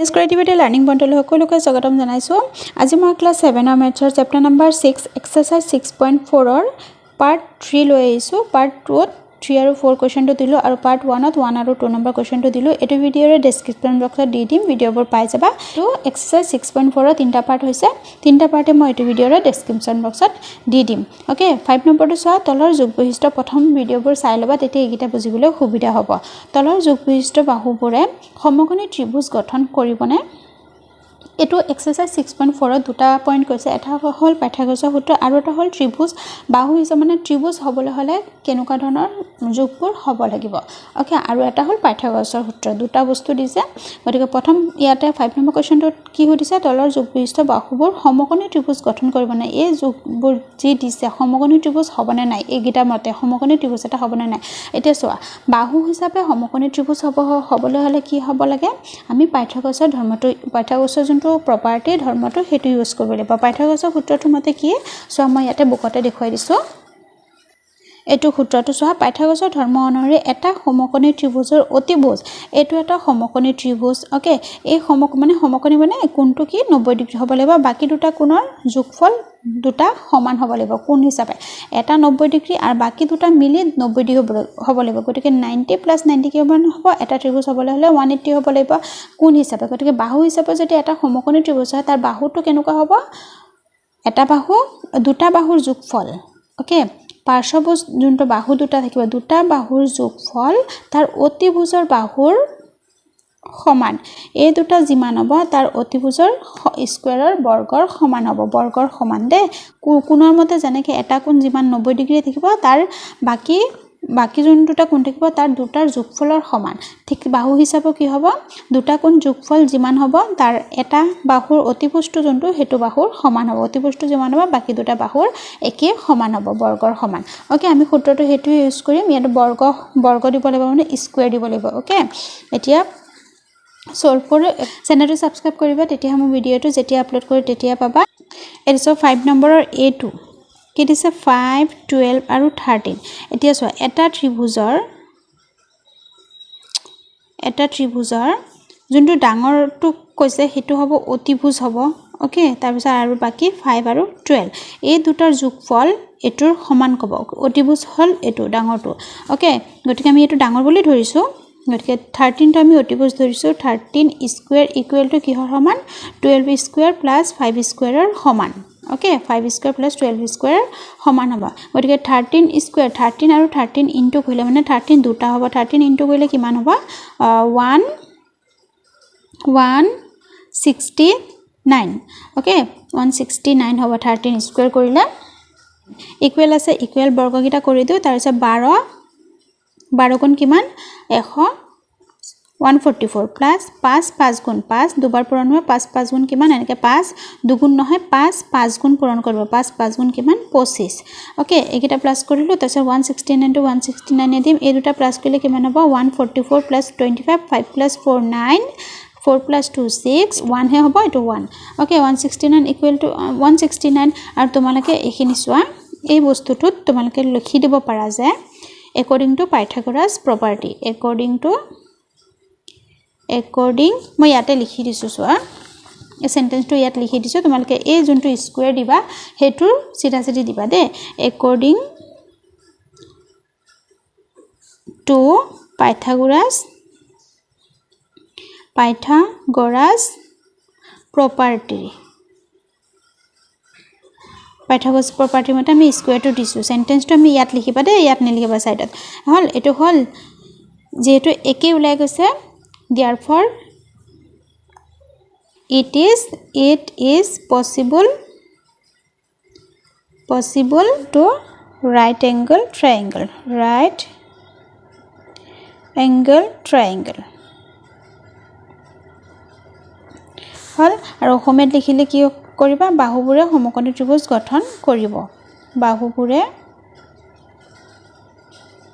S creativity learning পইণ্টলৈ সকলোকে স্বাগতম জনাইছোঁ। আজি মই ক্লাছ 7 মেথছৰ চেপ্টাৰ নম্বৰ 6 এক্সাৰচাইজ 6.4ৰ পাৰ্ট 3 লৈ আহিছোঁ। পাৰ্ট 2ত 3 আৰু 4 কুৱেশ্যনটো দিলোঁ আৰু পাৰ্ট 1ত 1 আৰু 2 নম্বৰ কুৱেশ্যনটো দিলোঁ। এইটো ভিডিঅ'ৰ ডেছক্ৰিপশ্যন বক্সত দি দিম, ভিডিঅ'বোৰ পাই যাবা। তো এক্সাৰচাইজ 6.4ৰ 3টা পাৰ্ট হৈছে, 3টা পাৰ্টে মই এইটো ভিডিঅ'ৰ ডেছক্ৰিপশ্যন বক্সত দি দিম। অ'কে, 5 নম্বৰটো চোৱা, তলৰ যোগ বৈশিষ্ট্য প্ৰথম ভিডিঅ'বোৰ চাই ল'বা, তেতিয়া এইকেইটা বুজিবলৈ সুবিধা হ'ব। তলৰ যোগ বৈশিষ্ট্য বাহুবোৰে সমকোণী ত্ৰিভুজ গঠন কৰিবনে? এইটো এক্সাৰচাইজ 6.4ত দুটা পইণ্ট কৈছে, এটা হ'ল পাইথাগোৰাছৰ সূত্ৰ আৰু এটা হ'ল ত্ৰিভুজ বাহু হিচাপে, মানে ত্ৰিভুজ হ'বলৈ হ'লে কেনেকুৱা ধৰণৰ যোগবোৰ হ'ব লাগিব। অ'কে, আৰু এটা হ'ল পাইথাগোৰাছৰ সূত্ৰ, দুটা বস্তু দিছে। গতিকে প্ৰথম ইয়াতে 5 নম্বৰ কুৱেশ্যনটোত কি সুধিছে, তলৰ যোগ বৈশিষ্ট্য বাহুবোৰ সমকোণী ত্ৰিভুজ গঠন কৰিবনে? এই যোগবোৰ যি দিছে সমকোণী ত্ৰিভুজ হ'বনে নাই, এইকেইটাৰ মতে সমকোণী ত্ৰিভুজ এটা হ'বনে নাই। এতিয়া চোৱা, বাহু হিচাপে সমকোণী ত্ৰিভুজ হ'বলৈ হ'লে কি হ'ব লাগে, আমি পাইথাগোৰাছৰ ধৰ্মটো, পাইথাগোৰাছৰ যোনটো প্ৰপাৰ্টি ধৰ্মটো সেইটো ইউজ কৰিব লাগিব। পাইথাগোৰাছৰ সূত্ৰটো মতে কি, চোৱা মই ইয়াতে বুকতে দেখুৱাই দিছোঁ। এইটো সূত্ৰটো চোৱা, পাইথাগোৰাছৰ ধৰ্ম অনুসৰি এটা সমকোণী ত্ৰিভুজৰ অতিভুজ, এইটো এটা সমকোণী ত্ৰিভুজ। অ'কে, এই সমকোণী মানে কোণটো কি 90 ডিগ্ৰী হ'ব লাগিব, বাকী দুটা কোণৰ যোগফল দুটা সমান হ'ব লাগিব কোণ হিচাপে, এটা 90 ডিগ্ৰী আৰু বাকী দুটা মিলি 90 ডিগ্ৰী হ'ব লাগিব। গতিকে 90 + 90 কিমান হ'ব, এটা ত্ৰিভুজ হ'বলৈ হ'লে 180 হ'ব লাগিব কোণ হিচাপে। গতিকে বাহু হিচাপে যদি এটা সমকোণী ত্ৰিভুজ হয়, তাৰ বাহুটো কেনেকুৱা হ'ব, এটা বাহু দুটা বাহুৰ যোগফল। অ'কে, পাৰ্শ্বভুজ যোনটো বাহু দুটা থাকিব, দুটা বাহুৰ যোগফল তাৰ অতিভুজৰ বাহুৰ সমান। এই দুটা যিমান হ'ব তাৰ অতিভুজৰ স্কুৱেৰৰ বৰ্গৰ সমান হ'ব, বৰ্গৰ সমান দেই। কোণৰ মতে যেনেকৈ এটা কোণ যিমান 90 ডিগ্ৰী থাকিব, তাৰ বাকী যোন দুটা কোণ থাকিব তাৰ দুটাৰ যোগফলৰ সমান। ঠিক বাহু হিচাপে কি হ'ব, দুটা কোণ যোগফল যিমান হ'ব তাৰ এটা বাহুৰ অতিভুজটো যোনটো সেইটো বাহুৰ সমান হ'ব, অতিভুজটো যিমান হ'ব বাকী দুটা বাহুৰ একে সমান হ'ব, বৰ্গৰ সমান। অ'কে, আমি সূত্ৰটো সেইটোৱে ইউজ কৰিম, ইয়াত বৰ্গ দিব লাগিব, মানে স্কুৱেৰ দিব লাগিব। অ'কে, এতিয়া সলভ কৰি চেনেলটো ছাবস্ক্ৰাইব কৰিবা, তেতিয়া মোৰ ভিডিঅ'টো যেতিয়া আপলোড কৰোঁ তেতিয়া পাবা। এতিয়া 5 নম্বৰৰ A2 কি দিছে, 5, 12 আৰু 13। এতিয়া চোৱা, এটা ত্ৰিভুজৰ যোনটো ডাঙৰটো কৈছে সেইটো হ'ব অতিভুজ হ'ব। অ'কে, তাৰপিছত আৰু বাকী 5 আৰু 12 এই দুটাৰ যোগফল এইটোৰ সমান ক'ব, অতিভুজ হ'ল এইটো ডাঙৰটো। অ'কে, গতিকে আমি এইটো ডাঙৰ বুলি ধৰিছোঁ, গতিকে 13টো আমি অতিভুজ ধৰিছোঁ। 13 স্কুৱেৰ ইকুৱেল টু কিহৰ সমান, 12 স্কুৱেৰ প্লাছ 5 স্কুৱেৰৰ সমান। অ'কে, 5 স্কুৱেৰ প্লাছ 12 স্কুৱেৰ সমান হ'ব। গতিকে 13 স্কুৱেৰ, 13 আৰু 13 ইনটু কৰিলে মানে 13 দুটা হ'ব, 13 ইনটু কৰিলে কিমান হ'ব, 169। অ'কে, 169 হ'ব 13 স্কুৱেৰ কৰিলে। ইকুৱেল আছে, ইকুৱেল বৰ্গকেইটা কৰি দিওঁ, তাৰপিছত 12 গুণ কিমান, 144 প্লাছ 5 গুণ 5 দুবাৰ পূৰণ হয়, 5 গুণ কিমান, এনেকৈ 5 দুগুণ নহয়, 5 গুণ পূৰণ কৰিব, 5 গুণ কিমান, 25। অ'কে, এইকেইটা প্লাছ কৰিলোঁ, তাৰপিছত 169 টো 169 দিম, এই দুটা প্লাছ কৰিলে কিমান হ'ব, 144 প্লাছ 25, 5 প্লাছ 4 9, 4 প্লাছ 2 6, 1 হে হ'ব, এইটো 1। Okay, 169 equal to 169। আৰু তোমালোকে এইখিনি চোৱা, এই বস্তুটোত তোমালোকে লিখি দিব পাৰা যে according to Pythagoras property, according মই ইয়াতে লিখি দিছোঁ, চোৱা এই চেণ্টেঞ্চটো ইয়াত লিখি দিছোঁ, তোমালোকে এই যোনটো স্কুৱেৰ দিবা সেইটোৰ চিধা চিধি দিবা দেই। According to Pythagoras property, Pythagoras প্ৰপাৰ্টিৰ মতে আমি স্কুৱেৰটো দিছোঁ, চেণ্টেঞ্চটো আমি ইয়াত লিখিবা দেই, ইয়াত নিলিখিবা ছাইডত। হ'ল, এইটো হ'ল, যিহেতু একেই ওলাই গৈছে, therefore it is possible to right angle triangle হ'ল। আৰু অসমীয়াত লিখিলে কি কৰিবা, বাহুবোৰে সমকোণী ত্ৰিভুজ গঠন কৰিব, বাহুবোৰে,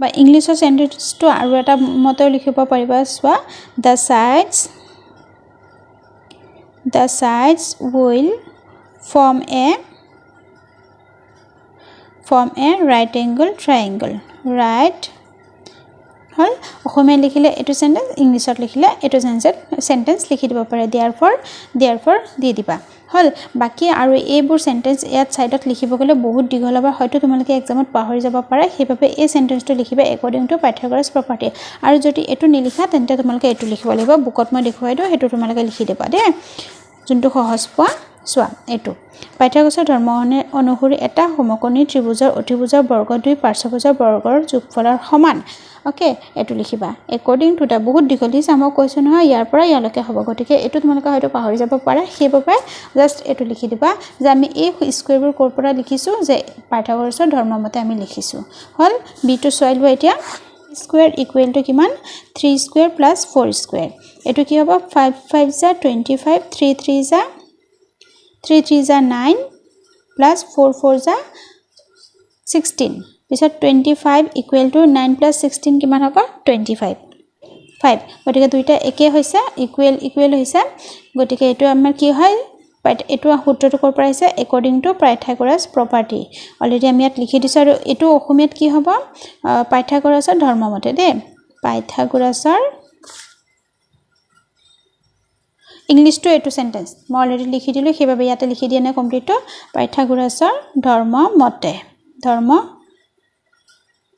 বা ইংলিছৰ চেণ্টেঞ্চটো আৰু এটা মতেও লিখিব পাৰিবা, চোৱা, the sides will form a right angle triangle, হল অসমীয়া লিখিলে এটো সেন্টেন্স ইংলিশত লিখিলে এটো সেন্টেন্স লিখি দিব পাৰে therefore দি দিবা হল বাকি আৰু এইবোৰ সেন্টেন্স ইয়াত সাইডত লিখিব গলে বহুত দীঘল হ'ব হয়তো তোমালোকে এক্সামত পাহৰি যাব পাৰে সেইভাবে এই সেন্টেন্সটো লিখিবা according to Pythagoras property আৰু যদি এটো নিলিখা তেন্তে তোমালোকে এটো লিখিব লাগিব বুকত মই দেখুৱাই দিও হেতু তোমালোকে লিখি দিবা দে যোনটো সহজ পোৱা সোৱা এটো পাইথাগোৰাছৰ ধৰ্ম অনুসৰি এটা সমকোণী ত্ৰিভুজৰ অতিভুজৰ বৰ্গ দুই পাৰ্শ্বভুজৰ বৰ্গৰ যোগফলৰ সমান ওকে এটো লিখিবা according to the বহুত দীঘলিছে আমাৰ কোৱেশ্চন হয় ইয়াৰ পৰা ইয়ালৈকে হ'ব গতিকে এটো তোমালোকে হয়তো পাহৰি যাব পাৰে সেইবাবে জাস্ট এটো লিখি দিবা যে আমি এই স্কয়াৰবোৰ কৰ পৰা লিখিছো যে পাইথাগোৰাছৰ ধৰ্ম মতে আমি লিখিছো হল b2 সলভ হয় এতিয়া square equal to কিমান 3 square plus 4 square এটো কি হ'ব 5 5 যা 25 3 3 যা 3 3 যা 9 plus 4 4 যা 16 পিছত 25 equal to 9 plus 16 কিমান হ'ব 25 5 গতিকে দুইটা একে হৈছে ইকুৱেল হৈছে গতিকে এটো আমাৰ কি হয় এটো সূত্ৰটো কৰ পৰা আহিছে according to Pythagoras property already আমি ইয়াত লিখি দিছো আৰু এটো অসমীয়াত কি হ'ব পাইথাগোৰাছৰ ধৰ্ম মতে দে পাইথাগোৰাছৰ ইংলিশ টু এটো সেন্টেন্স মই অলৰেডি লিখি দিলো সেইভাবে ইয়াতে লিখি দিয়া নাই কমপ্লিট পাইথাগোৰাছৰ ধৰ্ম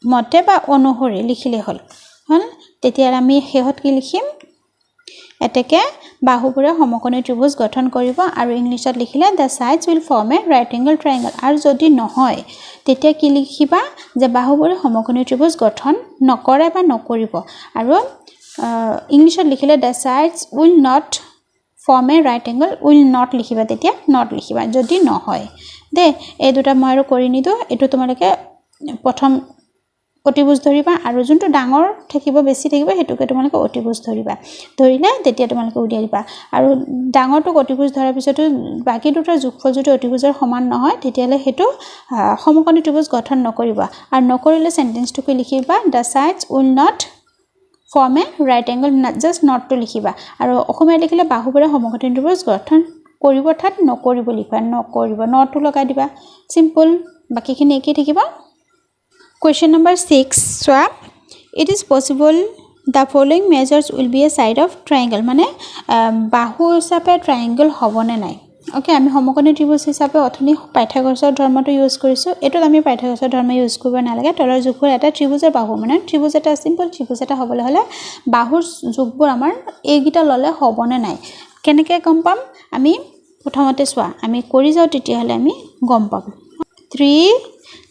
মতে বা অনুসৰি লিখিলে হল তেতিয়া আমি হেহত কি লিখিম এতেকে বাহুবোৰে সমকোণী ত্ৰিভুজ গঠন কৰিব আৰু ইংলিশত লিখিলে the sides will form a right angle triangle আৰু যদি নহয় তেতিয়া কি লিখিবা যে বাহুবোৰে সমকোণী ত্ৰিভুজ গঠন নকৰে বা নকৰিব আৰু ইংলিশত লিখিলে the sides will not form a right angle will not লিখিবা তেতিয়া not লিখিবা যদি নহয় দে এই দুটা মই আৰু কৰি নিদো এটো তোমালোকে প্ৰথম অতিভুজ ধৰিবা আৰু যোনটো ডাঙৰ থাকিব বেছি থাকিব হেতুকে তোমালোকে অতিভুজ ধৰিবা ধৰিলে তেতিয়া তোমালোকে উলিয়াই দিবা আৰু ডাঙৰটো অতিভুজ ধৰাৰ পিছতো বাকি দুটাৰ যোগফল যদি অতিভুজৰ সমান নহয় তেতিয়ালে হেতু সমকোণী ত্ৰিভুজ গঠন নকৰিবা আৰু নকৰিলে সেন্টেন্সটো কি লিখিবা the sides will not form a right angle just not to লিখিবা আৰু অসমীয়া লিখিলে বাহুবোৰে সমকোণী ত্ৰিভুজ গঠন কৰিব ঠাত নকৰিব লিখা নকৰিব নটো লগাই দিবা সিম্পল বাকিখিনি একেই থাকিব Question number 6 swap it is possible the following measures will be a side of triangle মানে বাহু হিচাপে triangle হ'বনে নাই ওকে আমি সমকোণী ত্ৰিভুজ হিচাপে অথনি পাইথাগোৰাছৰ ধৰ্মটো ইউজ কৰিছো এটো আমি পাইথাগোৰাছৰ ধৰ্ম ইউজ কৰিব নালাগে তলৰ যোগবোৰ এটা ত্ৰিভুজৰ বাহু মানে ত্ৰিভুজ এটা সিম্পল ত্ৰিভুজ এটা হ'বলৈ হলে বাহুৰ যোগবোৰ আমাৰ এইগিটা ললে হ'বনে নাই কেনেকৈ গম পাম আমি প্ৰথমতে সোৱা আমি কৰি যাও তেতিয়া হলে আমি গম পাম 3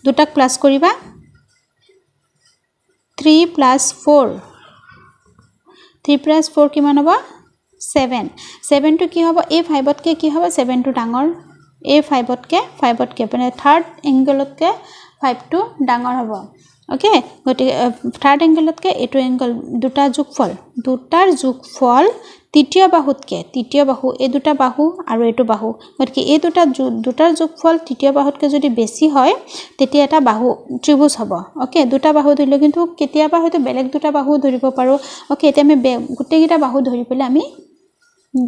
দুটাক প্লাস কৰিবা 3 plus 4 3 plus 4 কিমান হ'ব 7 টো কি হ'ব a 5 তকে কি হ'ব 7 টো ডাঙৰ a 5 তকে মানে থাৰ্ড এংগলতকে 5 টো ডাঙৰ হ'ব ওকে গতিকে থাৰ্ড এংগলতকে এটো এংগল দুটাৰ যোগফল তৃতীয় বাহু এই দুটা বাহু আৰু এটো বাহু গতিকে এই দুটাৰ যোগফল তৃতীয় বাহুতকে যদি বেছি হয় তেতিয়া এটা বাহু ত্ৰিভুজ হ'ব ওকে দুটা বাহু ধৰিলে কিন্তু কেতিয়াবা হয়তো বেলেগ দুটা বাহু ধৰিব পাৰো ওকে এতিয়া আমি গুটেকিটা বাহু ধৰি পেলে আমি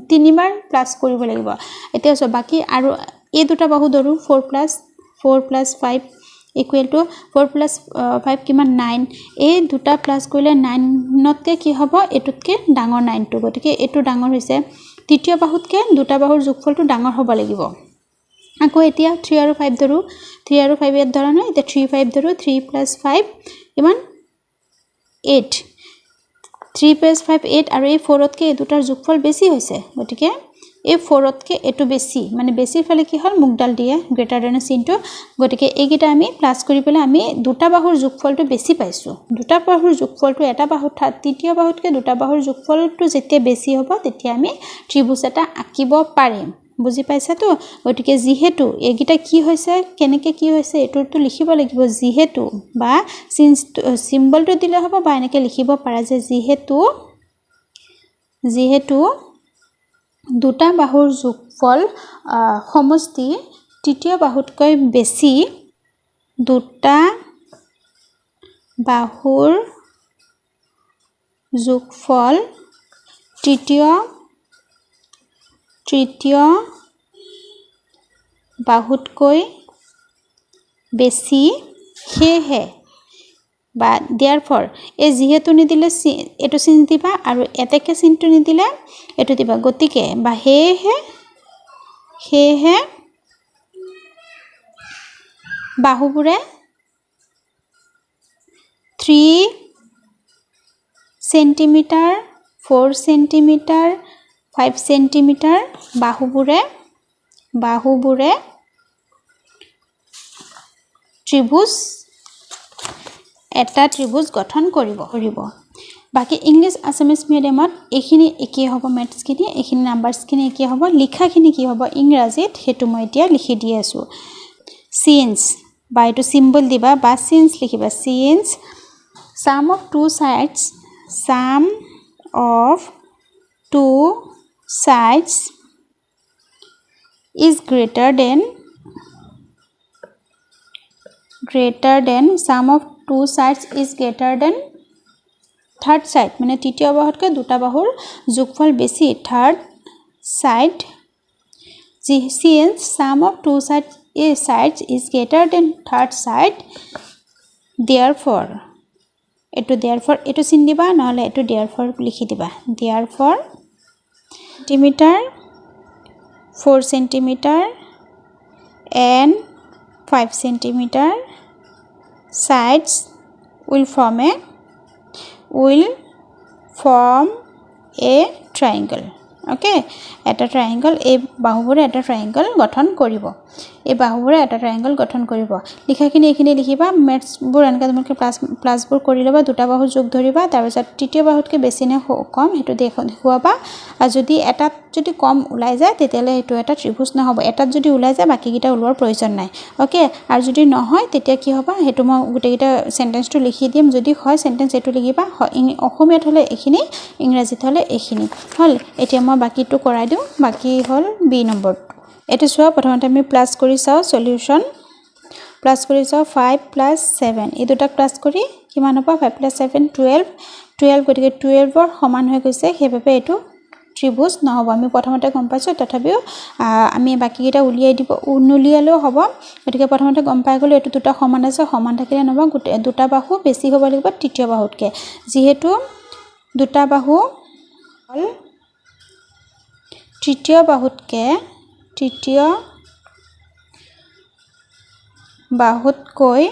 তিনিবাৰ প্লাস কৰিব লাগিব এতিয়া সব বাকি আৰু এই দুটা বাহু ধৰু 4 plus 5 equal to 4 plus 5 কিমান 9 এই দুটা প্লাস কৰিলে 9 নতকে কি হ'ব এটুতকে ডাঙৰ 9 টো গতিকে এটো ডাঙৰ হৈছে তৃতীয় বাহুতকে দুটা বাহুৰ যোগফলটো ডাঙৰ হ'ব লাগিব আকৌ এতিয়া 3 আৰু 5 ধৰু 3 আৰু 5 ইয়াত ধৰা নাই এতিয়া 3 5 ধৰু 3 plus 5 কিমান 8 3 plus 5 8 আৰু এই 4 তকে দুটাৰ যোগফল বেছি হৈছে গতিকে এই 4 তকে এটো বেছি মানে বেছিৰ ফালে কি হল মুগডাল দিয়ে গ্ৰেটাৰ দেন চিনটো গতিকে এইগিটা আমি প্লাস কৰি পেলে আমি দুটা বাহুৰ যোগফলটো বেছি পাইছো দুটা বাহুৰ যোগফলটো এটা বাহু তৃতীয় বাহুতকে দুটা বাহুৰ যোগফলটো যেতিয়া বেছি হ'ব তেতিয়া আমি ত্ৰিভুজ এটা আঁকিব পাৰিম বুজি পাইছা তো গতিকে যেহেতু এইগিটা কি হৈছে কেনেকে কি হৈছে এটোটো লিখিব লাগিব যেহেতু বা সিম্বলটো দিলে হ'ব বা এনেকে লিখিব পাৰা যে যেহেতু দুটা বাহুৰ যোগফল সমষ্টি তৃতীয় বাহুতকৈ বেছি দুটা বাহুৰ যোগফল তৃতীয় বাহুতকৈ বেছি সেয়েহে বা therefore এই যেহেতু নিদিলে এটো চিন দিবা আৰু এতেকে চিনটো নিদিলে এটো দিবা গতিকে বা হেহে বাহুবোৰে 3 সেন্টিমিটাৰ 4 সেন্টিমিটাৰ 5 সেন্টিমিটাৰ বাহুবোৰে ত্ৰিভুজ এটা ত্ৰিভুজ গঠন কৰিব বাকি ইংলিশ আসামিজ মিডিয়ামত এখিনি একি হ'ব ম্যাথছ খিনি এখিনি নাম্বাৰছ খিনি একি হ'ব লিখা খিনি কি হ'ব ইংৰাজীত হেতু মই এতিয়া লিখি দি আছো since বা এটো সিম্বল দিবা বা since লিখিবা since sum of two sides is greater than sum of two sides is greater than third side মানে তৃতীয় বাহুতকৈ দুটা বাহুৰ যোগফল বেছি third side since sum of two sides is greater than third side therefore eto sin diba নহলে eto therefore লিখি দিবা therefore centimeter 4 centimeter and 5 centimeter sides will form a triangle okay eta triangle এই বাহুবোৰে এটা triangle গঠন কৰিব লিখাখিনি এখিনি লিখিবা maths বোৰ এনেকা তোমাক প্লাস বোৰ কৰি লবা দুটা বাহু যোগ ধৰিবা তাৰ পিছত তৃতীয় বাহুতকৈ বেছি নে কম হেতু দেখুৱাবা আৰু যদি কম ওলাই যায় তেতিয়ালে হেতু এটা ত্ৰিভুজ নহব এটাত যদি ওলাই যায় বাকি কিটা ওলোৱাৰ প্ৰয়োজন নাই ওকে আৰু যদি নহয় তেতিয়া কি হ'ব হেতু মই গুটেকিটা সেন্টেন্সটো লিখি দিম যদি হয় সেন্টেন্স এটো লিখিবা অসমীয়াত হলে এখিনি ইংৰাজীত হলে এখিনি হল এতিয়া মই বাকিটো কৰাই দিও বাকি হল বি নম্বৰ এটো চোৱা প্ৰথমতে আমি প্লাস কৰি চাও সলিউশন প্লাস কৰি চাও 5 + 7 এই দুটা প্লাস কৰি কিমান হ'ব 5 + 7 12 গতিকে 12 ৰ সমান হৈ গৈছে হেবাবে এটো ত্ৰিভুজ নহব আমি প্ৰথমতে গম পাইছো তথাপিও আমি বাকি কিটা উলিয়াই দিব উনুলিয়ালেও হ'ব গতিকে প্ৰথমতে গম পাই গলো এটো দুটা সমান আছে সমান থাকিলে নহব দুটা বাহু বেছি হ'ব লাগিব তৃতীয় বাহুতকে যেহেতু দুটা বাহু হল তৃতীয় বাহুতকৈ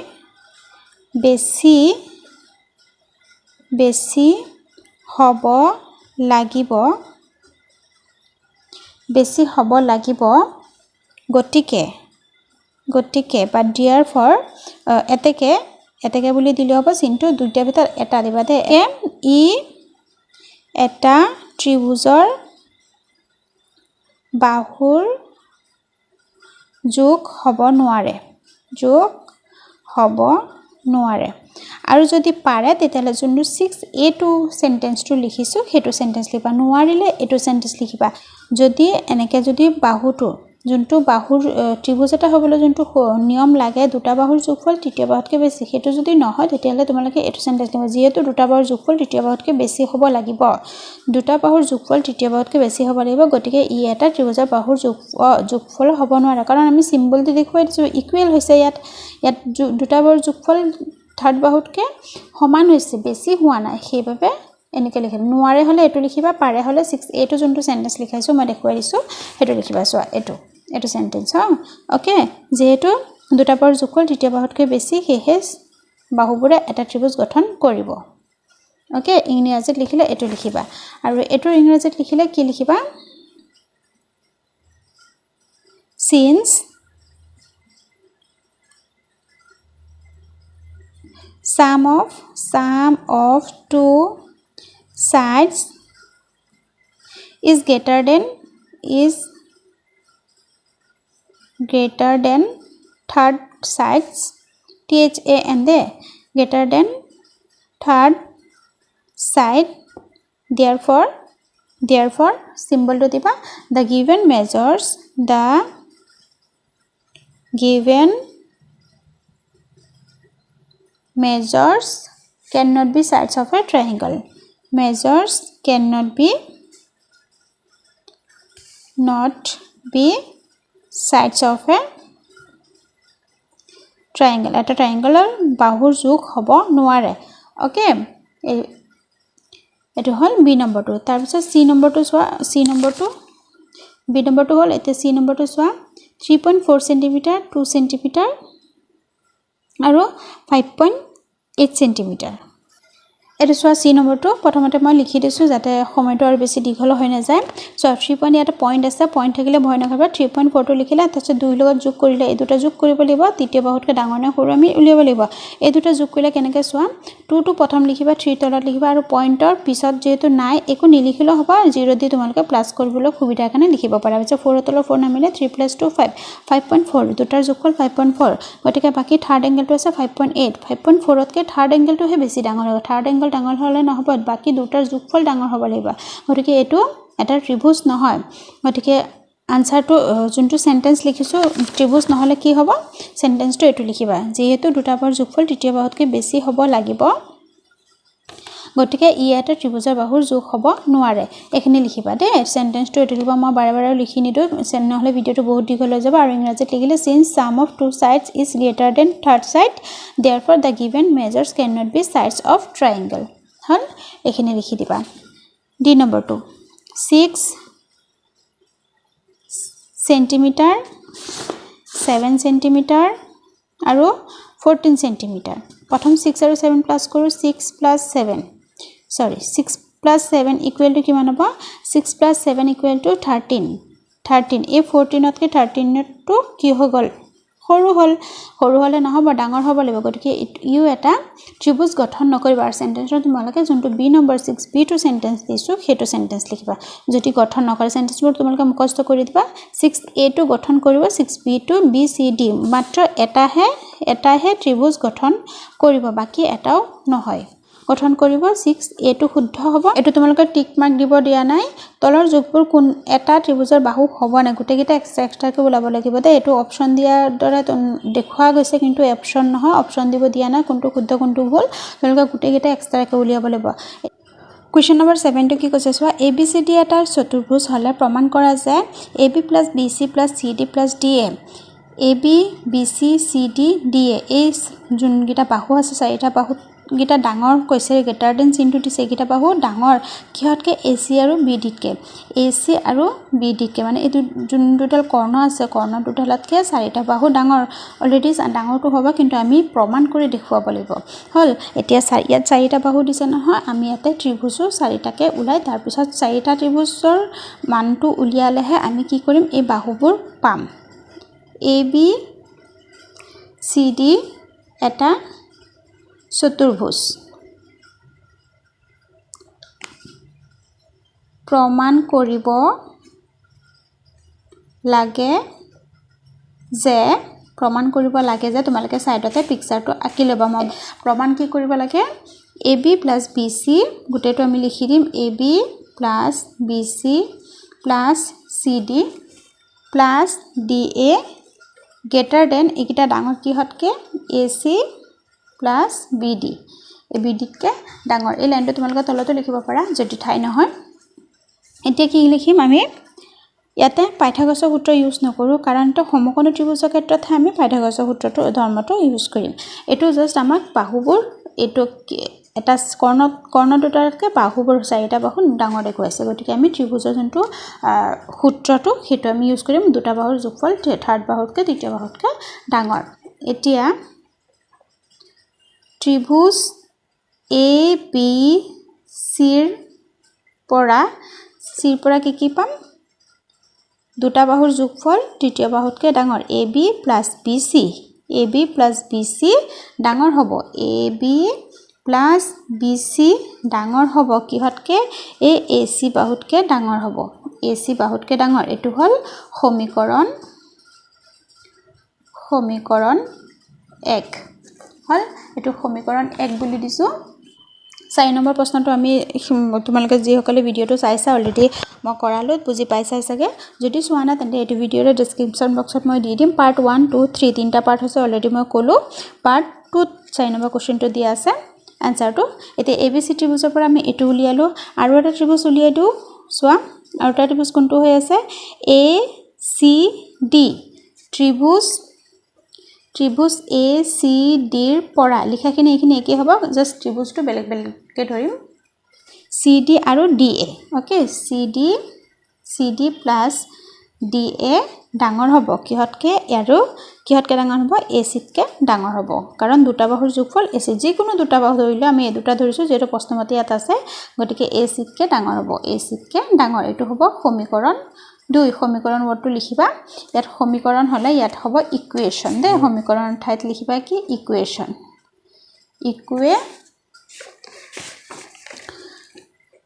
বেছি হ'ব লাগিব গতিকে বা therefore এতেকে বুলি দিলে হ'ব চিনটো দুইটা ভিতৰত এটা দিবা দে ই এটা ত্ৰিভুজৰ বাহুৰ যোগ হ'ব নোৱাৰে আৰু যদি পাৰে তেতিয়ালে যোনটো 6a2 সেন্টেন্সটো লিখিছো হেতু সেন্টেন্স লিখবা নোৱাৰিলে এটো সেন্টেন্স লিখিবা যদি এনেকে যদি বাহুটো যোনটো বাহুৰ ত্ৰিভুজ এটা হ'বলৈ যোনটো নিয়ম লাগে দুটা বাহুৰ যোগফল তৃতীয় বাহুতকৈ বেছি হেতু যদি নহয় তেতিয়ালে তোমালোকে এটো সেন্টেন্স লিখিবা যেহেতু দুটা বাহুৰ যোগফল তৃতীয় বাহুতকৈ বেছি হ'ব লাগিব দুটা বাহুৰ যোগফল তৃতীয় বাহুতকৈ বেছি হ'ব লাগিব গতিকে ই এটা ত্ৰিভুজৰ বাহুৰ যোগফল হ'ব নোৱাৰে কাৰণ আমি সিম্বল দি দেখুৱাই দিছো ইকুৱেল হৈছে ইয়াত দুটা বাহুৰ যোগফল থাৰ্ড বাহুতকে সমান হৈছে বেছি হোৱা নাই হেবাবে এনেকে লিখিম নোৱাৰে হলে এটো লিখিবা পাৰে হলে 6a2 যোনটো সেন্টেন্স লিখাইছো মই দেখুৱাই দিছো হেতু লিখিবা সো এটো সেন্টেন্স ওকে যেহেতু দুটা বাহুৰ যোগফল তৃতীয় বাহুতকৈ বেছি হেহে বাহুবোৰে এটা ত্ৰিভুজ গঠন কৰিব ওকে ইংৰাজীত লিখিলে এটো লিখিবা আৰু এটো ইংৰাজীত লিখিলে কি লিখিবা since sum of two sides is greater than third sides greater than third side therefore symbol to diba the given measures cannot be sides of a triangle measures cannot be sides of a ট্ৰায়াঙ্গল এটা ট্ৰায়াঙ্গলৰ বাহুৰ যোগ হ'ব নোৱাৰে okay এটো হল B নম্বৰটো তাৰ পিছত সি নম্বৰটো চোৱা সি নম্বৰটো বি নম্বৰটো হল এতে সি নম্বৰটো চোৱা 3.4 cm 2 cm আৰু 5.8 cm এটো চোৱা সি নম্বৰটো প্ৰথমতে মই লিখি দিছো যাতে সময়টো আৰু বেছি দীঘল হৈ না যায় সো 3 এটা পইণ্ট আছে পইণ্ট থাকিলে ভয় নকৰিবা 3.4 টো লিখিলা তাৰপিছত 2 লগত যোগ কৰিলে এই দুটা যোগ কৰিব লাগিব তৃতীয় বাহুতকে ডাঙৰ নে সৰু আমি উলিয়াব লাগিব এই দুটা যোগ কৰিলে কেনেকৈ চোৱা 2 টো প্ৰথম লিখিবা 3 তলত লিখিবা আৰু পইণ্টৰ পিছত যেহেতু নাই একো নিলিখিলেও হ'ব 0 দি তোমালোকে প্লাস কৰিবলৈ সুবিধা কাৰণে লিখিব পাৰা যে 4 তলৰ 4 নামিলে 3 + 2 5 5.4 দুটাৰ যোগফল 5.4 গতিকে বাকি থাৰ্ড এংগলটো আছে 5.8 5.4 তকে থাৰ্ড এংগলটো হে বেছি ডাঙৰ হ'ব থাৰ্ড এংগল ডাঙৰ হলে নহব বাকি দুটাৰ যোগফল ডাঙৰ হ'ব লাগিব গতিকে এটো এটা ত্ৰিভুজ নহয় গতিকে আনসাৰটো যোনটো সেন্টেন্স লিখিছো ত্ৰিভুজ নহলে কি হ'ব সেন্টেন্সটো এটো লিখিবা যেহেতু দুটা বাহুৰ যোগফল তৃতীয় বাহুতকৈ বেছি হ'ব লাগিব গতিকে ই এটা ত্ৰিভুজৰ বাহুৰ যোগ হ'ব নোৱাৰে এখিনি লিখিবা দে সেন্টেন্সটো এটো লিখিবা মই বাৰে বাৰে লিখি নিদো নহলে ভিডিওটো বহুত দীঘল হৈ যাব আৰু ইংৰাজীত লিখিলে since sum of two sides is greater than third side therefore the given measures cannot be sides of triangle হল এখিনি লিখি দিবা ডি নম্বৰটো 6 সেন্টিমিটাৰ 7 সেন্টিমিটাৰ আৰু 14 সেন্টিমিটাৰ প্ৰথম 6 আৰু 7 প্লাস কৰো 6 + 7 sorry 6 + 7 = কিমান হ'ব 6 + 7 = 13 এই 14 তকে 13 টো কি হৈ গল সৰু হলে নহব ডাঙৰ হ'ব লাগিব গতিকে ইউ এটা ত্ৰিভুজ গঠন নকৰিবা আৰু সেন্টেন্সটো তোমালোকে যোনটো B number 6 B two sentence দিছো হেতু সেন্টেন্স লিখিবা যদি গঠন নকৰে সেন্টেন্সবোৰ তোমালোকে মুখস্থ কৰি দিবা 6a টো গঠন কৰিব 6b টো bcd মাত্ৰ এটাহে ত্ৰিভুজ গঠন কৰিব বাকি এটাও নহয় গঠন কৰিব 6a টো শুদ্ধ হ'ব এটো তোমালোকে টিক মাৰ্ক দিব দিয়া নাই তলৰ যোগবোৰ কোন এটা ত্ৰিভুজৰ বাহু হ'ব না গুটেকিটা এক্সট্ৰা কে ওলাব লাগিব দে এটো অপচন দিয়াৰ দৰে দেখুৱা গৈছে কিন্তু অপচন নহয় অপচন দিব দিয়া না কোনটো শুদ্ধ কোনটো ভুল তোমালোকে গুটেকিটা এক্সট্ৰা কে উলিয়াব লাগিব Question number 7 টো কি কৈছে চোৱা ABCD এটা চতুৰ্ভুজ হলে প্ৰমাণ কৰা যায় AB + BC + CD + DA AB BC CD DA এই যোনগিটা বাহু আছে চাৰিটা বাহু গিটা ডাঙৰ কৈছে গ্ৰেটাৰ দেন চিনটো দিছে গিটা বাহু ডাঙৰ কিহতকে AC আৰু BD কে AC আৰু BD কে মানে এই যোন দুটাল কৰ্ণ আছে কৰ্ণ দুটালতকে চাৰিটা বাহু ডাঙৰ অলৰেডি ডাঙৰটো হ'ব কিন্তু আমি প্ৰমাণ কৰি দেখুৱাব লাগিব হল এতিয়া ইয়াত চাৰিটা বাহু দিছে নহয় আমি ইয়াতে ত্ৰিভুজো চাৰিটাকে উলাই তাৰ পিছত চাৰিটা ত্ৰিভুজৰ মানটো উলিয়ালেহে আমি কি কৰিম এই বাহুবোৰ পাম AB CD এটা চতুৰ্ভুজ প্ৰমাণ কৰিব লাগে যে তোমালোকে সাইডতে পিকচাৰটো আঁকি লবা মই প্ৰমাণ কি কৰিব লাগে AB + BC গুটেটো আমি লিখি দিম AB + BC + CD + DA greater than এইকিটা ডাঙৰ কিহতকে AC + BD এই BD কে ডাঙৰ এই লাইনটো তোমালোকে তলতো লিখিব পাৰা যদি ঠাই নহয় এতিয়া কি লিখিম আমি ইয়াতে পাইথাগোৰাছৰ সূত্ৰ ইউজ নকৰো কাৰণ তো সমকোণী ত্ৰিভুজৰ ক্ষেত্ৰত আমি পাইথাগোৰাছৰ সূত্ৰটো ধৰ্মটো ইউজ কৰিম এটো জাস্ট আমাক বাহুবোৰ এটো এটা কৰ্ণ দুটাতকে বাহুবোৰ চাৰিটা বাহু ডাঙৰ দেখুৱাইছে গতিকে আমি ত্ৰিভুজৰ যোনটো সূত্ৰটো হেতু আমি ইউজ কৰিম দুটা বাহুৰ যোগফল থাৰ্ড বাহুতকে তৃতীয় বাহুতকে ডাঙৰ এতিয়া ত্ৰিভুজ ABC পৰা কি পাম দুটা বাহুৰ যোগফল তৃতীয় বাহুতকে ডাঙৰ AB + BC ডাঙৰ হ'ব AB + BC ডাঙৰ হ'ব কিহতকে এই AC বাহুতকে ডাঙৰ হ'ব AC বাহুতকে ডাঙৰ এটো হল সমীকৰণ 1 হল এটো সমীকৰণ 1 বুলি দিছো 4 নম্বৰ প্ৰশ্নটো আমি তোমালোকে যি সকলে ভিডিওটো চাইছা অলৰেডি মই কৰালত বুজি পাইছা চাগে যদি চোৱা না তেন্তে এই ভিডিওৰ ডেসক্ৰিপচন বক্সত মই দি দিম পাৰ্ট 1 2 3 তিনটা পাৰ্ট হৈছে অলৰেডি মই ক'লো পাৰ্ট 2 4 নম্বৰ কোৱেশ্চনটো দিয়া আছে আনসাৰটো এতিয়া ABC ত্ৰিভুজৰ পৰা আমি এটো উলিয়ালো আৰু এটা ত্ৰিভুজ উলিয়াই দিও চোৱা আৰু এটা ত্ৰিভুজ কোনটো হৈ আছে ACD ত্ৰিভুজ ত্ৰিভুজ এ চি ডিৰ পৰা লিখাখিনি এইখিনি একে হ'ব জাস্ট ত্ৰিভুজটো বেলেগ বেলেগকৈ ধৰিম চি ডি আৰু D A okay C D plus D এ ডাঙৰ হ'ব কিহতকৈ আৰু কিহতকৈ ডাঙৰ হ'ব এ চিতকৈ ডাঙৰ হ'ব কাৰণ দুটা বাহুৰ যোগফল এ চি যিকোনো দুটা বাহু ধৰিলে আমি এই দুটা ধৰিছোঁ যিহেতু প্ৰশ্নমতে ইয়াত আছে গতিকে এ চিতকৈ ডাঙৰ হ'ব এ চিতকৈ ডাঙৰ এইটো হ'ব সমীকৰণ 2 সমীকৰণ ৱৰ্ডটো লিখিবা ইয়াত সমীকৰণ হ'লে ইয়াত হ'ব ইকুৱেশ্যন দে সমীকৰণৰ ঠাইত লিখিবা কি ইকুৱেশ্যন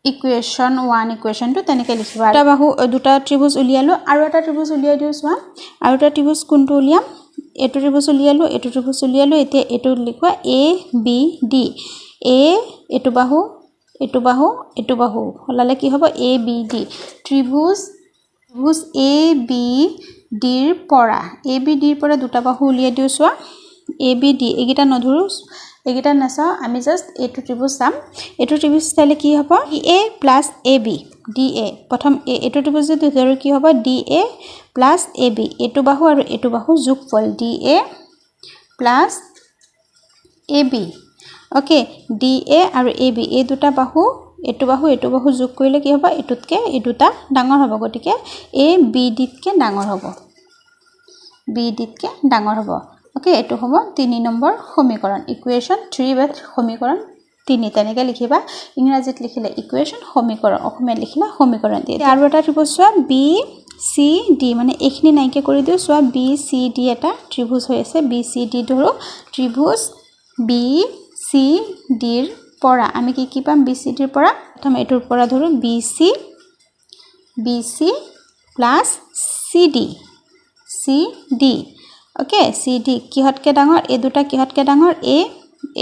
ইকুৱেশ্যন 1 ইকুৱেশ্যন 2 তেনেকৈ লিখিবা দুটা বাহু দুটা ত্ৰিভুজ উলিয়ালো আৰু এটা ত্ৰিভুজ উলিয়াই দিওঁ চোৱা আৰু এটা ত্ৰিভুজ কোনটো উলিয়াম এইটো ত্ৰিভুজ উলিয়ালো এতিয়া এইটো লিখোৱা এ বি ডি এ এইটো বাহু হলালে কি হ'ব এ বি ডি ত্ৰিভুজ এ বি ডিৰ পৰা দুটা বাহু উলিয়াই দিওঁ চোৱা এ বি ডি এইকেইটা নধৰো এইকেইটা নাচাওঁ আমি জাষ্ট এইটো ত্ৰিভুজ চাম এইটো ত্ৰিভুজ চালে কি হ'ব D A plus A B D A প্ৰথম এইটো ত্ৰিভুজ যদি ধৰো কি হ'ব D A plus A B এইটো বাহু আৰু এইটো বাহু যোগফল D A plus A B okay D A আৰু এ বি এই দুটা বাহু এইটো বাহু যোগ কৰিলে কি হ'ব এইটোতকৈ এই দুটা ডাঙৰ হ'ব গতিকে এ বি ডিতকৈ ডাঙৰ হ'ব অ'কে এইটো হ'ব 3 নম্বৰ সমীকৰণ ইকুৱেশ্যন 3 বা সমীকৰণ 3 তেনেকৈ লিখিবা ইংৰাজীত লিখিলে ইকুৱেশ্যন সমীকৰণ অসমীয়াত লিখিলে সমীকৰণ আৰু এটা ত্ৰিভুজ চোৱা বি চি ডি মানে এইখিনি নাইকিয়া কৰি দিওঁ চোৱা বি চি ডি এটা ত্ৰিভুজ হৈ আছে বি চি ডি ধৰোঁ ত্ৰিভুজ বি চি ডিৰ পৰা আমি কি পাম বি চি ডিৰ পৰা প্ৰথম এইটোৰ পৰা ধৰোঁ B C plus C D okay C D কিহতকৈ ডাঙৰ এই দুটা কিহতকৈ ডাঙৰ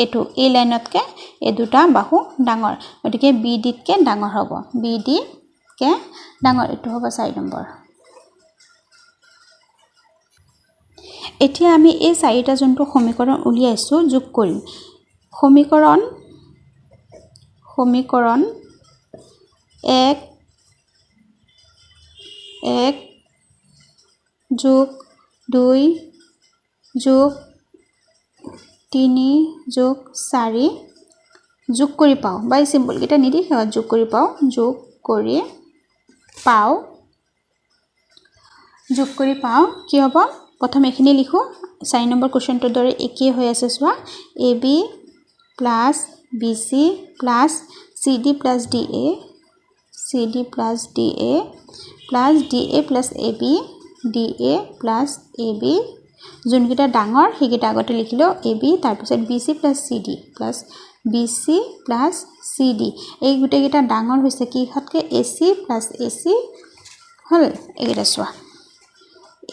এইটো এই লাইনতকৈ এই দুটা বাহু ডাঙৰ গতিকে বি ডিতকৈ ডাঙৰ হ'ব এইটো হ'ব 4 নম্বৰ এতিয়া আমি এই চাৰিটা যোনটো সমীকৰণ উলিয়াইছোঁ যোগ কৰিম সমীকৰণ 1 যোগ 2 যোগ 3 যোগ 4 যোগ কৰি পাওঁ বাই চিম্বলকেইটা নিদি সেৱা যোগ কৰি পাওঁ কি হ'ব প্ৰথম এইখিনি লিখোঁ 4 নম্বৰ কুৱেশ্যনটোৰ দৰে একেই হৈ আছে চোৱা A B plus B C plus C D plus D A plus D A plus A B D A plus A B যোনকেইটা ডাঙৰ সেইকেইটা আগতে লিখিলেও এ বি তাৰপিছত B C plus C D এই গোটেইকেইটা ডাঙৰ হৈছে কিহতকৈ A C plus A C হ'ল এইকেইটা চোৱা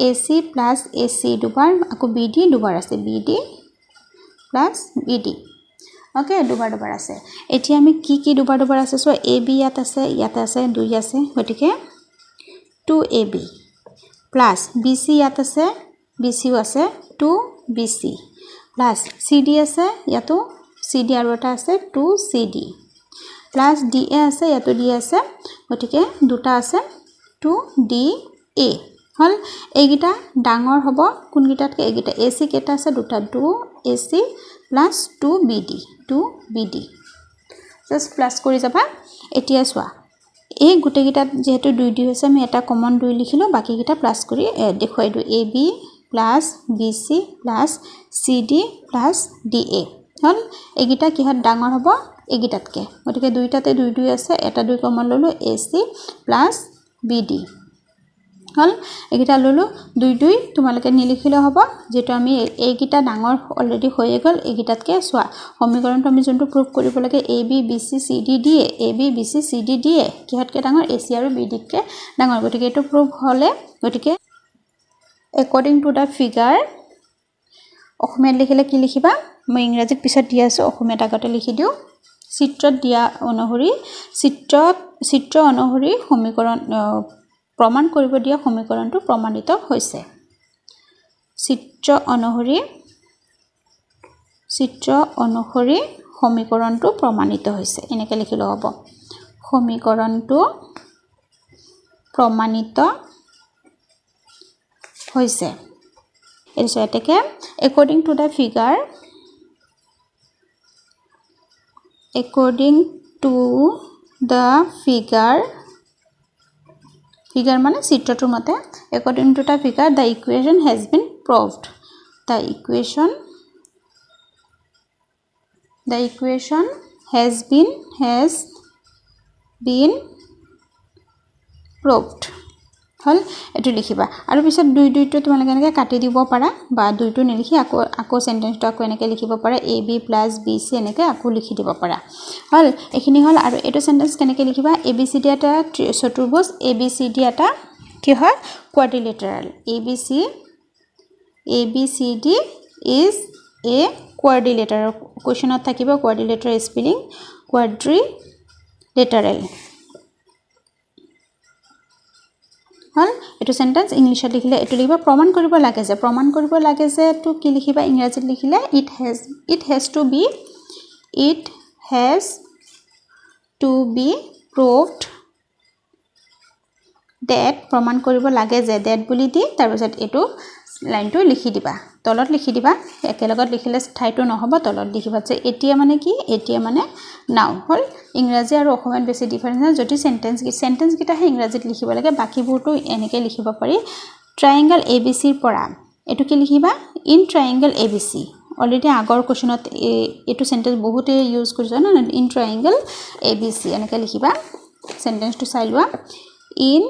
A C plus A C দুবাৰ আকৌ বি ডি দুবাৰ আছে B D plus B D okay দুবাৰ আছে এতিয়া আমি কি দুবাৰ আছে চোৱা এ বি ইয়াতে আছে 2 আছে গতিকে 2 A B plus B C ইয়াত আছে বি চিও আছে 2 B C plus C D আছে ইয়াতো চি ডি আৰু এটা আছে 2 C D plus D A আছে ইয়াতো ডি আছে গতিকে দুটা আছে 2 ডি এ হ'ল এইকেইটা ডাঙৰ হ'ব কোনকেইটাতকৈ এইকেইটা এ চি কেইটা আছে দুটা 2 A C plus 2 B D just plus কৰি যাবা এতিয়া চোৱা এই গোটেইকেইটাত যিহেতু 2 হৈছে আমি এটা কমন 2 লিখিলোঁ বাকীকেইটা প্লাছ কৰি দেখুৱাই দিওঁ A B plus B C plus C D plus D A হ'ল এইকেইটা কিহত ডাঙৰ হ'ব এইকেইটাতকৈ গতিকে দুইটাতে 2 আছে এটা 2 কমন ল'লোঁ এ চি প্লাছ বি ডি হ'ল এইকেইটা ল'লোঁ 2 তোমালোকে নিলিখিলেও হ'ব যেটো আমি এইকেইটা ডাঙৰ অলৰেডি হৈয়ে গ'ল এইকেইটাতকৈ চোৱা সমীকৰণটো আমি যোনটো প্ৰুভ কৰিব লাগে A B B C C D D A B B C C D D A কিহতকৈ ডাঙৰ এ চি আৰু বি ডিতকৈ ডাঙৰ গতিকে এইটো প্ৰুভ হ'লে গতিকে একৰ্ডিং টু দ্য ফিগাৰ অসমীয়াত লিখিলে কি লিখিবা মই ইংৰাজীত পিছত দি আছোঁ অসমীয়াত আগতে লিখি দিওঁ চিত্ৰত দিয়া অনুসৰি চিত্ৰ অনুসৰি সমীকৰণ প্ৰমাণ কৰিব দিয়া সমীকৰণটো প্ৰমাণিত হৈছে চিত্ৰ অনুসৰি সমীকৰণটো প্ৰমাণিত হৈছে এনেকৈ লিখিলে হ'ব সমীকৰণটো প্ৰমাণিত হৈছে এইটো এটাকে according to the figure figure মানে চিত্ৰটোৰ মতে according to the figure the equation has been proved the equation has been proved হল এটো লিখিবা আৰু পিছত দুই দুইটো তোমালোকে এনেকৈ কাটি দিব পাৰা বা দুইটো নিলিখি আকৌ সেন্টেন্সটো আকৌ এনেকৈ লিখিব পাৰা ab + bc এনেকৈ আকৌ লিখি দিব পাৰা হল এখিনি হল আৰু এটো সেন্টেন্স কেনেকৈ লিখিবা abcd এটা চতুৰ্ভুজ abcd এটা কি হয় quadrilateral abcd is a quadrilateral কোৱেশ্চনত থাকিব quadrilateral স্পেলিং quadrilateral হল এটো সেন্টেন্স ইংলিশত লিখিলে এটো লিখিবা প্ৰমাণ কৰিব লাগে যে তো কি লিখিবা ইংৰাজীত লিখিলে it has to be proved that প্ৰমাণ কৰিব লাগে যে that বুলি দি তাৰ পিছত এটো লাইনটো লিখি দিবা তলত লিখি দিবা একেলগত লিখিলে ঠাইটো নহব তলত লিখিবা যে এতিয়া মানে কি এতিয়া মানে নাও হল ইংৰাজী আৰু অসমীয়াত বেছি ডিফাৰেন্স আছে যদি সেন্টেন্স কিটা হে ইংৰাজীত লিখিব লাগে বাকিবোৰটো এনেকৈ লিখিব পাৰি ট্ৰায়াঙ্গল ABC ৰ পৰা এটো কি লিখিবা ইন ট্ৰায়াঙ্গল ABC অলৰেডি আগৰ কোৱেশ্চনত এটো সেন্টেন্স বহুতে ইউজ কৰিছে না ইন ট্ৰায়াঙ্গল ABC এনেকৈ লিখিবা সেন্টেন্সটো চাই লোৱা in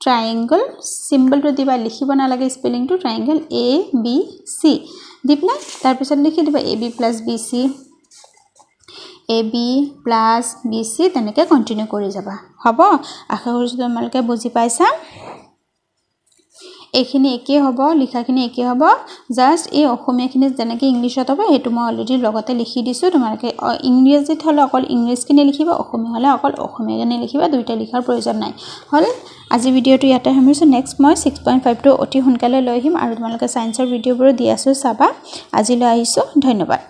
triangle symbol to diba likhiba na lage spelling to triangle ABC dipla tar pisot likhi diba AB plus BC teneke continue kori jaba hobo akha korisu tomalke buji paisa এখিনি একে হ'ব লিখাখিনি একে হ'ব just এই অসমীয়াখিনি যেনেকৈ ইংলিশত হ'ব হেতু মই অলৰেডি লগতে লিখি দিছো তোমালোকে ইংৰাজীত হলে অকল ইংলিশখিনি লিখিবা অসমীয়া হলে অকল অসমীয়াখিনি লিখিবা দুইটা লিখাৰ প্ৰয়োজন নাই হল আজি ভিডিওটো ইয়াতে সামৰিছো নেক্সট মই 6.5 টো অতি সোনকালে লৈ আহিম আৰু তোমালোকে সায়েন্সৰ ভিডিওবোৰ দি আছো চাবা আজিলৈ আহিছো ধন্যবাদ